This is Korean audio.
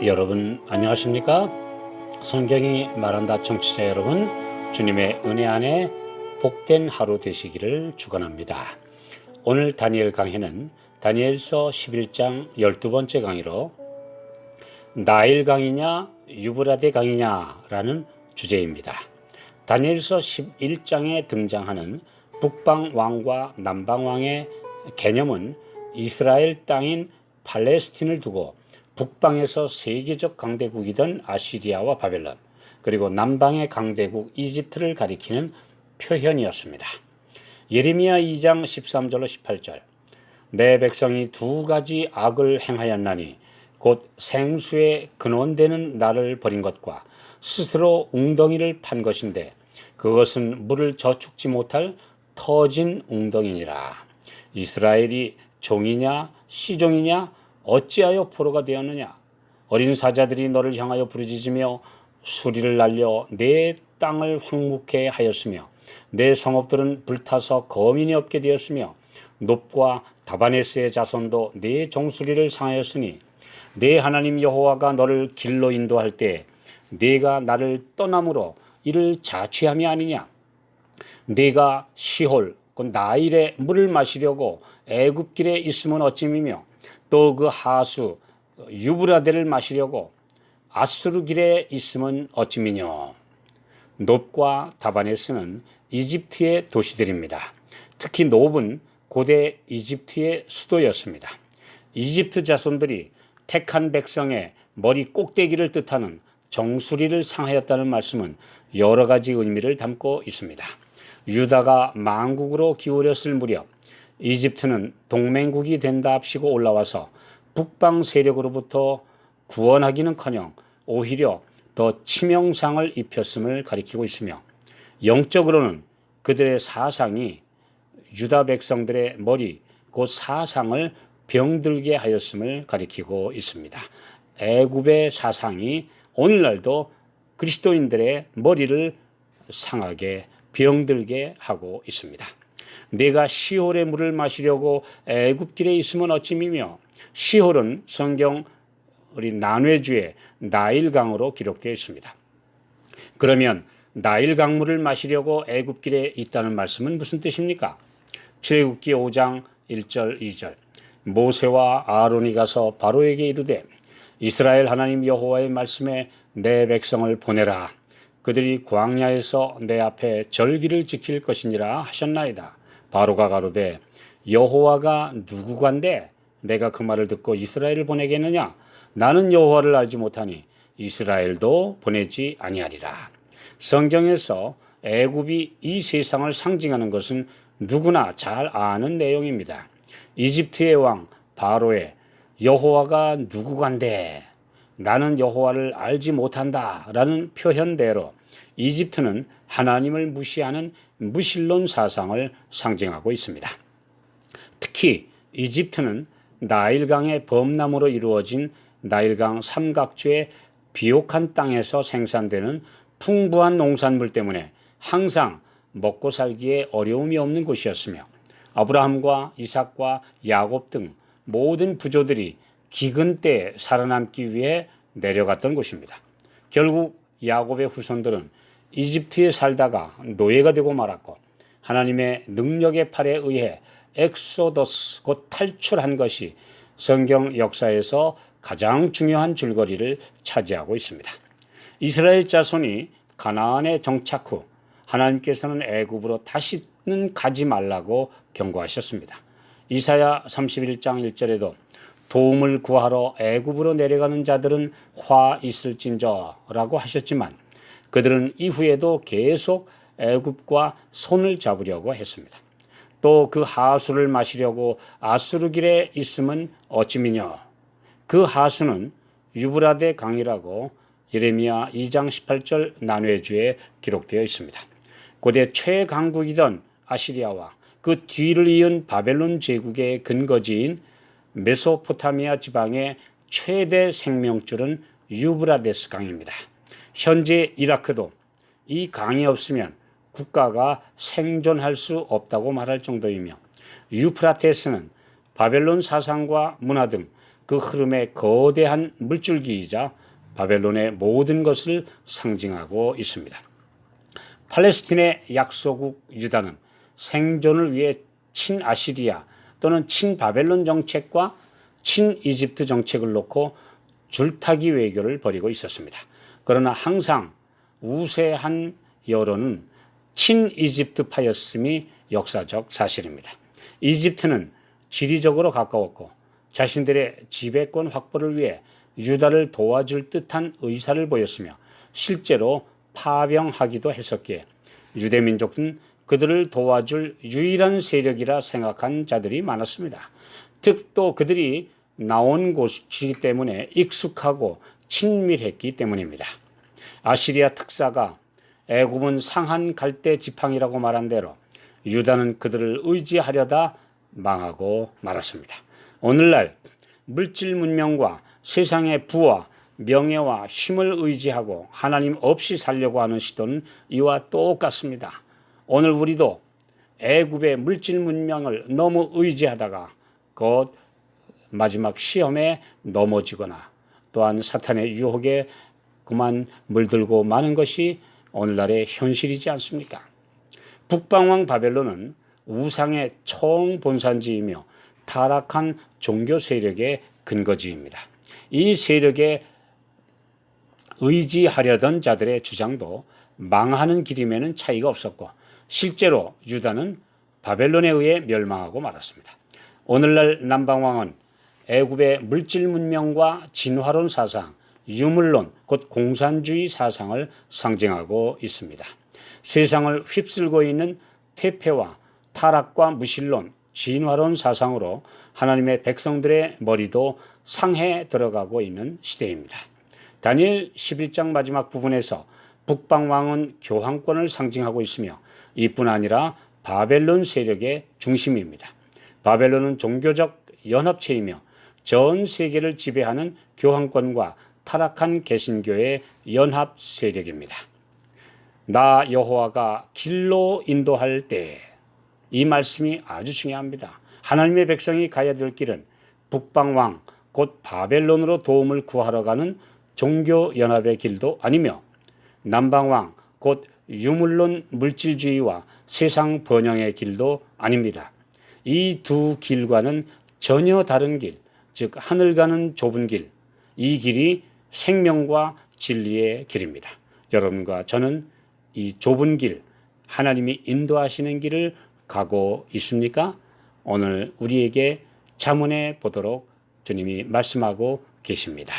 여러분 안녕하십니까? 성경이 말한다 청취자 여러분, 주님의 은혜 안에 복된 하루 되시기를 축원합니다. 오늘 다니엘 강해는 다니엘서 11장 12번째 강의로 나일 강이냐 유브라데 강이냐라는 주제입니다. 다니엘서 11장에 등장하는 북방 왕과 남방 왕의 개념은 이스라엘 땅인 팔레스틴을 두고 북방에서 세계적 강대국이던 아시리아와 바벨론, 그리고 남방의 강대국 이집트를 가리키는 표현이었습니다. 예레미야 2장 13절로 18절, 내 백성이 두 가지 악을 행하였나니 곧 생수의 근원되는 나를 버린 것과 스스로 웅덩이를 판 것인데 그것은 물을 저축지 못할 터진 웅덩이니라. 이스라엘이 종이냐 시종이냐 어찌하여 포로가 되었느냐? 어린 사자들이 너를 향하여 부르짖으며 수리를 날려 내 땅을 황무케 하였으며 내 성읍들은 불타서 거민이 없게 되었으며 놉과 다바네스의 자손도 내 정수리를 상하였으니 내 하나님 여호와가 너를 길로 인도할 때 네가 나를 떠남으로 이를 자취함이 아니냐? 네가 시홀 곧 나일의 물을 마시려고 애굽길에 있으면 어찌미며 또 그 하수 유브라데를 마시려고 아수르 길에 있으면 어찌미뇨. 놉과 다바네스는 이집트의 도시들입니다. 특히 놉은 고대 이집트의 수도였습니다. 이집트 자손들이 택한 백성의 머리 꼭대기를 뜻하는 정수리를 상하였다는 말씀은 여러 가지 의미를 담고 있습니다. 유다가 망국으로 기울였을 무렵 이집트는 동맹국이 된답시고 올라와서 북방 세력으로부터 구원하기는커녕 오히려 더 치명상을 입혔음을 가리키고 있으며, 영적으로는 그들의 사상이 유다 백성들의 머리 곧 사상을 병들게 하였음을 가리키고 있습니다. 애굽의 사상이 오늘날도 그리스도인들의 머리를 상하게 병들게 하고 있습니다. 내가 시홀의 물을 마시려고 애굽길에 있으면 어찌미며. 시홀은 성경 우리 난회주의 나일강으로 기록되어 있습니다. 그러면 나일강물을 마시려고 애굽길에 있다는 말씀은 무슨 뜻입니까? 출애굽기 5장 1절 2절, 모세와 아론이 가서 바로에게 이르되 이스라엘 하나님 여호와의 말씀에 내 백성을 보내라. 그들이 광야에서 내 앞에 절기를 지킬 것이니라 하셨나이다. 바로가 가로되 여호와가 누구간데 내가 그 말을 듣고 이스라엘을 보내겠느냐? 나는 여호와를 알지 못하니 이스라엘도 보내지 아니하리라. 성경에서 애굽이 이 세상을 상징하는 것은 누구나 잘 아는 내용입니다. 이집트의 왕 바로의 여호와가 누구간데 나는 여호와를 알지 못한다 라는 표현대로 이집트는 하나님을 무시하는 무신론 사상을 상징하고 있습니다. 특히 이집트는 나일강의 범람으로 이루어진 나일강 삼각주의 비옥한 땅에서 생산되는 풍부한 농산물 때문에 항상 먹고 살기에 어려움이 없는 곳이었으며, 아브라함과 이삭과 야곱 등 모든 부조들이 기근 때에 살아남기 위해 내려갔던 곳입니다. 결국 야곱의 후손들은 이집트에 살다가 노예가 되고 말았고, 하나님의 능력의 팔에 의해 엑소더스 곧 탈출한 것이 성경 역사에서 가장 중요한 줄거리를 차지하고 있습니다. 이스라엘 자손이 가나안에 정착 후 하나님께서는 애굽으로 다시는 가지 말라고 경고하셨습니다. 이사야 31장 1절에도 도움을 구하러 애굽으로 내려가는 자들은 화 있을진저라고 하셨지만 그들은 이후에도 계속 애굽과 손을 잡으려고 했습니다. 또 그 하수를 마시려고 아수르 길에 있으면 어찌미뇨. 그 하수는 유브라데 강이라고 예레미야 2장 18절 난회주에 기록되어 있습니다. 고대 최강국이던 아시리아와 그 뒤를 이은 바벨론 제국의 근거지인 메소포타미아 지방의 최대 생명줄은 유브라데스 강입니다. 현재 이라크도 이 강이 없으면 국가가 생존할 수 없다고 말할 정도이며, 유프라테스는 바벨론 사상과 문화 등 그 흐름의 거대한 물줄기이자 바벨론의 모든 것을 상징하고 있습니다. 팔레스틴의 약소국 유다는 생존을 위해 친아시리아 또는 친바벨론 정책과 친이집트 정책을 놓고 줄타기 외교를 벌이고 있었습니다. 그러나 항상 우세한 여론은 친이집트파였음이 역사적 사실입니다. 이집트는 지리적으로 가까웠고 자신들의 지배권 확보를 위해 유다를 도와줄 듯한 의사를 보였으며 실제로 파병하기도 했었기에 유대민족은 그들을 도와줄 유일한 세력이라 생각한 자들이 많았습니다. 즉 또 그들이 나온 곳이기 때문에 익숙하고 친밀했기 때문입니다. 아시리아 특사가 애굽은 상한 갈대 지팡이라고 말한 대로 유다는 그들을 의지하려다 망하고 말았습니다. 오늘날 물질 문명과 세상의 부와 명예와 힘을 의지하고 하나님 없이 살려고 하는 시도는 이와 똑같습니다. 오늘 우리도 애굽의 물질 문명을 너무 의지하다가 곧 마지막 시험에 넘어지거나 또한 사탄의 유혹에 그만 물들고 마는 것이 오늘날의 현실이지 않습니까? 북방왕 바벨론은 우상의 총본산지이며 타락한 종교 세력의 근거지입니다. 이 세력에 의지하려던 자들의 주장도 망하는 길임에는 차이가 없었고 실제로 유다는 바벨론에 의해 멸망하고 말았습니다. 오늘날 남방왕은 애굽의 물질 문명과 진화론 사상, 유물론, 곧 공산주의 사상을 상징하고 있습니다. 세상을 휩쓸고 있는 퇴폐와 타락과 무신론, 진화론 사상으로 하나님의 백성들의 머리도 상해 들어가고 있는 시대입니다. 다니엘 11장 마지막 부분에서 북방왕은 교황권을 상징하고 있으며 이뿐 아니라 바벨론 세력의 중심입니다. 바벨론은 종교적 연합체이며 전 세계를 지배하는 교황권과 타락한 개신교의 연합 세력입니다. 나 여호와가 길로 인도할 때, 이 말씀이 아주 중요합니다. 하나님의 백성이 가야 될 길은 북방왕 곧 바벨론으로 도움을 구하러 가는 종교연합의 길도 아니며 남방왕 곧 유물론 물질주의와 세상 번영의 길도 아닙니다. 이 두 길과는 전혀 다른 길, 즉 하늘 가는 좁은 길, 이 길이 생명과 진리의 길입니다. 여러분과 저는 이 좁은 길, 하나님이 인도하시는 길을 가고 있습니까? 오늘 우리에게 자문해 보도록 주님이 말씀하고 계십니다.